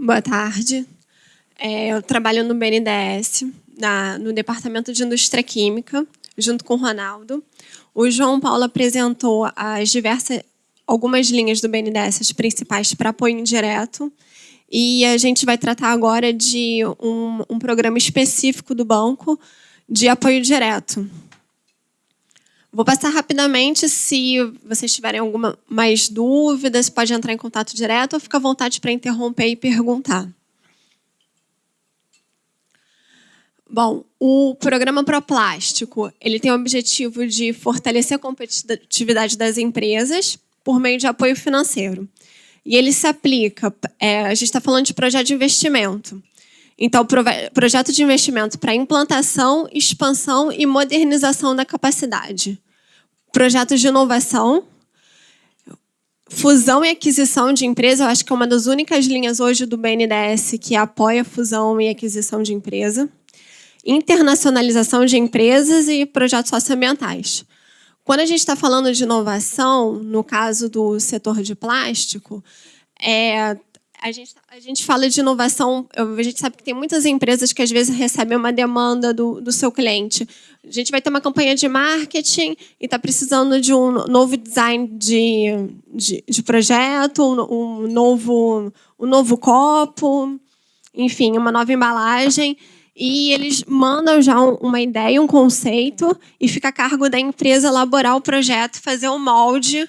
Boa tarde. Eu trabalho no BNDES, no Departamento de Indústria Química, junto com o Ronaldo. O João Paulo apresentou algumas linhas do BNDES, as principais para apoio indireto. E a gente vai tratar agora de um programa específico do banco de apoio direto. Vou passar rapidamente. Se vocês tiverem alguma mais dúvidas, pode entrar em contato direto ou fica à vontade para interromper e perguntar. Bom, o programa Proplástico, ele tem o objetivo de fortalecer a competitividade das empresas por meio de apoio financeiro. E ele se aplica, a gente está falando de projeto de investimento. Então, projeto de investimento para implantação, expansão e modernização da capacidade. Projetos de inovação, fusão e aquisição de empresas. Eu acho que é uma das únicas linhas hoje do BNDES que apoia a fusão e aquisição de empresa. Internacionalização de empresas e projetos socioambientais. Quando a gente está falando de inovação, no caso do setor de plástico, a gente fala de inovação, a gente sabe que tem muitas empresas que às vezes recebem uma demanda do seu cliente. A gente vai ter uma campanha de marketing e está precisando de um novo design de projeto, um novo copo, enfim, uma nova embalagem. E eles mandam já uma ideia, um conceito, e fica a cargo da empresa elaborar o projeto, fazer um molde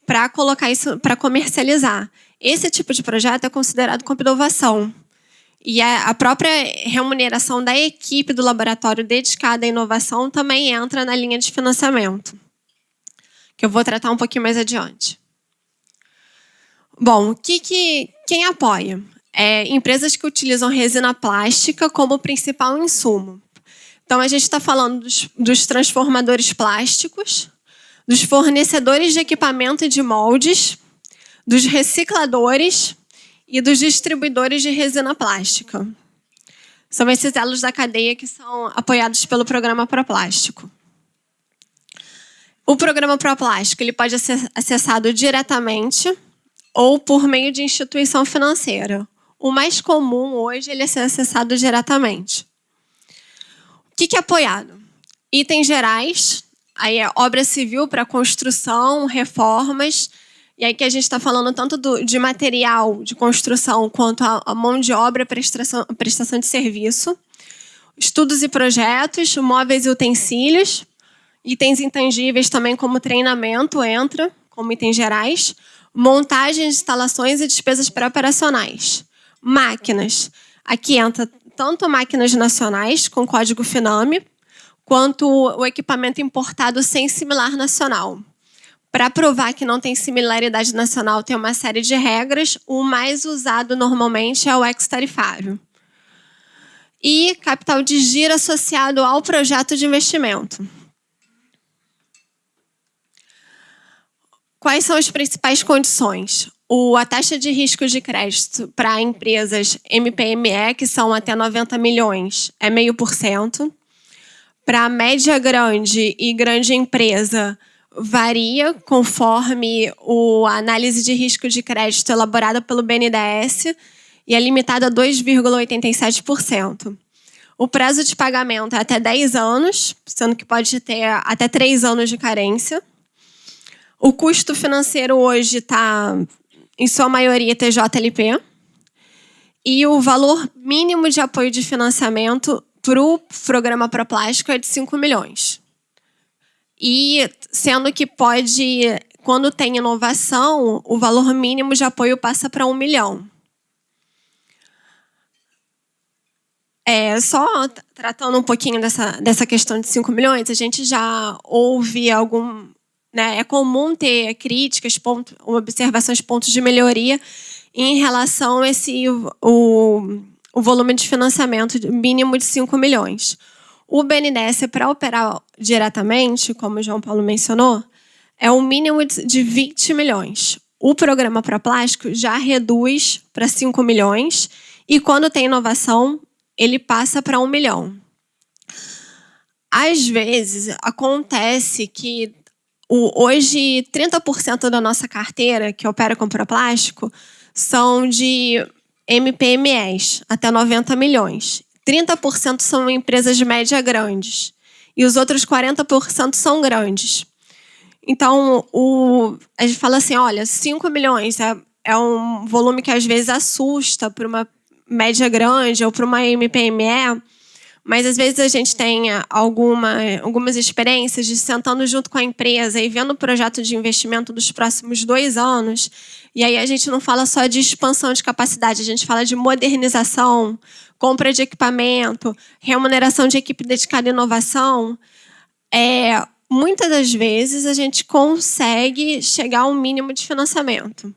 para colocar isso, para comercializar. Esse tipo de projeto é considerado como inovação. E a própria remuneração da equipe do laboratório dedicada à inovação também entra na linha de financiamento, que eu vou tratar um pouquinho mais adiante. Bom, quem apoia? Empresas que utilizam resina plástica como principal insumo. Então, a gente está falando dos transformadores plásticos, dos fornecedores de equipamento e de moldes, dos recicladores e dos distribuidores de resina plástica. São esses elos da cadeia que são apoiados pelo Programa Proplástico. O Programa Proplástico ele pode ser acessado diretamente ou por meio de instituição financeira. O mais comum hoje ele é ser acessado diretamente. O que é apoiado? Itens gerais, aí é obra civil para construção, reformas, e aí que a gente está falando tanto de material de construção quanto a mão de obra, prestação de serviço. Estudos e projetos, móveis e utensílios, itens intangíveis também como treinamento entra, como itens gerais, montagens, instalações e despesas pré-operacionais. Máquinas. Aqui entra tanto máquinas nacionais com código FINAME, quanto o equipamento importado sem similar nacional. Para provar que não tem similaridade nacional, tem uma série de regras. O mais usado normalmente é o ex-tarifário. E capital de giro associado ao projeto de investimento. Quais são as principais condições? A taxa de risco de crédito para empresas MPME, que são até 90 milhões, é 0,5%. Para média grande e grande empresa, varia conforme a análise de risco de crédito elaborada pelo BNDES e é limitada a 2,87%. O prazo de pagamento é até 10 anos, sendo que pode ter até 3 anos de carência. O custo financeiro hoje está, em sua maioria, TJLP. E o valor mínimo de apoio de financiamento para o programa Proplástico é de 5 milhões. E sendo que quando tem inovação, o valor mínimo de apoio passa para 1 milhão. Só tratando um pouquinho dessa questão de 5 milhões, a gente já ouve é comum ter críticas, observações, pontos de melhoria em relação a o volume de financiamento mínimo de 5 milhões. O BNDES, para operar diretamente, como o João Paulo mencionou, é um mínimo de 20 milhões. O programa Proplástico já reduz para 5 milhões e quando tem inovação, ele passa para 1 milhão. Às vezes, acontece que hoje 30% da nossa carteira que opera com Proplástico são de MPMEs, até 90 milhões. 30% são empresas média grandes. E os outros 40% são grandes. Então, a gente fala assim, olha, 5 milhões é um volume que às vezes assusta para uma média grande ou para uma MPME, mas às vezes a gente tem algumas experiências de sentando junto com a empresa e vendo o projeto de investimento dos próximos 2 anos, e aí a gente não fala só de expansão de capacidade, a gente fala de modernização, compra de equipamento, remuneração de equipe dedicada à inovação. Muitas das vezes a gente consegue chegar a um mínimo de financiamento.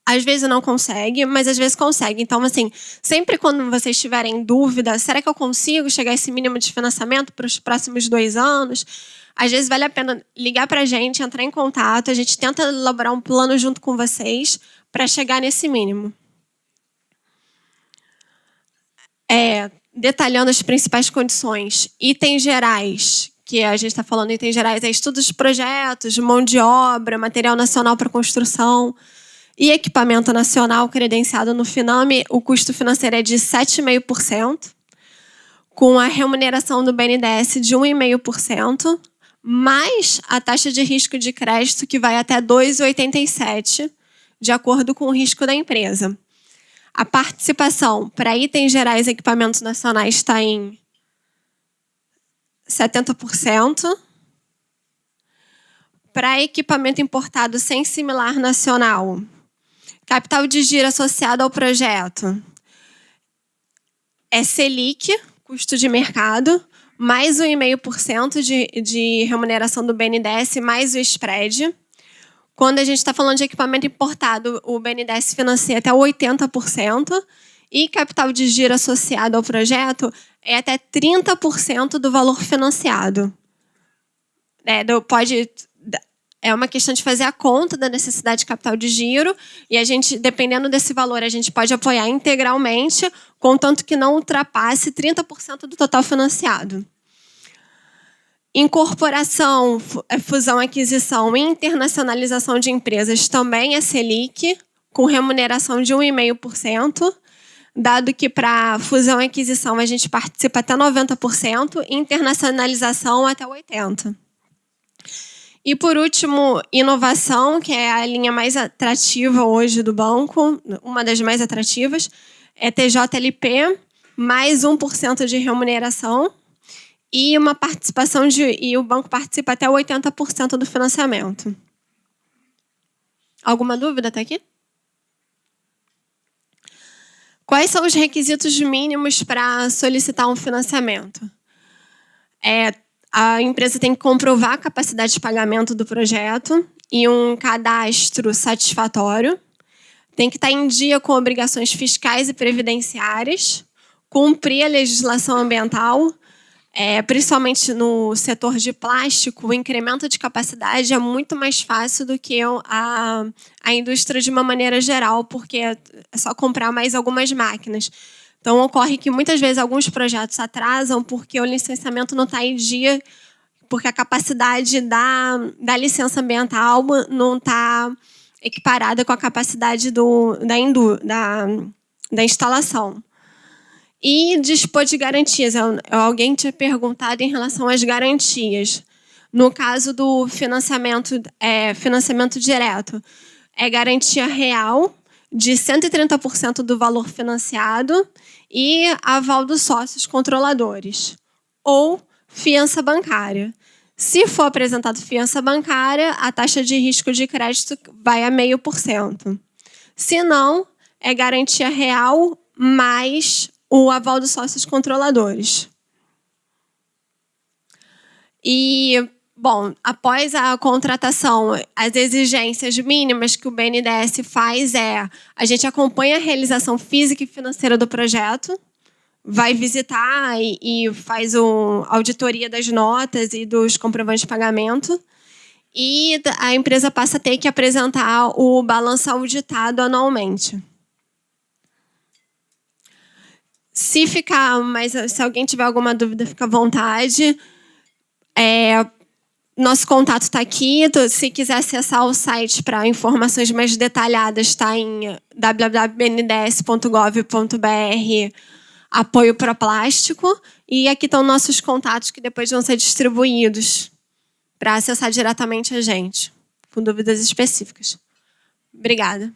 Às vezes não consegue, mas às vezes consegue. Então, assim, sempre quando vocês tiverem dúvida, será que eu consigo chegar a esse mínimo de financiamento para os próximos 2 anos? Às vezes vale a pena ligar para a gente, entrar em contato, a gente tenta elaborar um plano junto com vocês para chegar nesse mínimo. Detalhando as principais condições, itens gerais, que a gente está falando itens gerais, estudos de projetos, mão de obra, material nacional para construção e equipamento nacional credenciado no Finame, o custo financeiro é de 7,5%, com a remuneração do BNDES de 1,5%, mais a taxa de risco de crédito, que vai até 2,87%, de acordo com o risco da empresa. A participação para itens gerais e equipamentos nacionais está em 70%. Para equipamento importado sem similar nacional, capital de giro associado ao projeto é Selic, custo de mercado, mais 1,5% de remuneração do BNDES, mais o spread. Quando a gente está falando de equipamento importado, o BNDES financia até 80%, e capital de giro associado ao projeto é até 30% do valor financiado. É uma questão de fazer a conta da necessidade de capital de giro, e a gente, dependendo desse valor, a gente pode apoiar integralmente, contanto que não ultrapasse 30% do total financiado. Incorporação, fusão, aquisição e internacionalização de empresas também é Selic, com remuneração de 1,5%, dado que para fusão e aquisição a gente participa até 90%, internacionalização até 80%. E, por último, inovação, que é a linha mais atrativa hoje do banco, uma das mais atrativas, é TJLP, mais 1% de remuneração e uma participação e o banco participa até 80% do financiamento. Alguma dúvida até aqui? Quais são os requisitos mínimos para solicitar um financiamento? A empresa tem que comprovar a capacidade de pagamento do projeto e um cadastro satisfatório. Tem que estar em dia com obrigações fiscais e previdenciárias, cumprir a legislação ambiental, principalmente no setor de plástico, o incremento de capacidade é muito mais fácil do que a indústria de uma maneira geral, porque é só comprar mais algumas máquinas. Então, ocorre que muitas vezes alguns projetos atrasam porque o licenciamento não está em dia, porque a capacidade da licença ambiental não está equiparada com a capacidade da instalação. E dispor de garantias. Alguém tinha perguntado em relação às garantias. No caso do financiamento direto, é garantia real de 130% do valor financiado e aval dos sócios controladores. Ou fiança bancária. Se for apresentado fiança bancária, a taxa de risco de crédito vai a 0,5%. Se não, é garantia real mais o aval dos sócios controladores. E, bom, após a contratação, as exigências mínimas que o BNDES faz a gente acompanha a realização física e financeira do projeto, vai visitar e faz a auditoria das notas e dos comprovantes de pagamento, e a empresa passa a ter que apresentar o balanço auditado anualmente. Se alguém tiver alguma dúvida, fica à vontade. Nosso contato está aqui. Se quiser acessar o site para informações mais detalhadas, está em www.bnds.gov.br/apoio para plástico. E aqui estão nossos contatos que depois vão ser distribuídos para acessar diretamente a gente, com dúvidas específicas. Obrigada.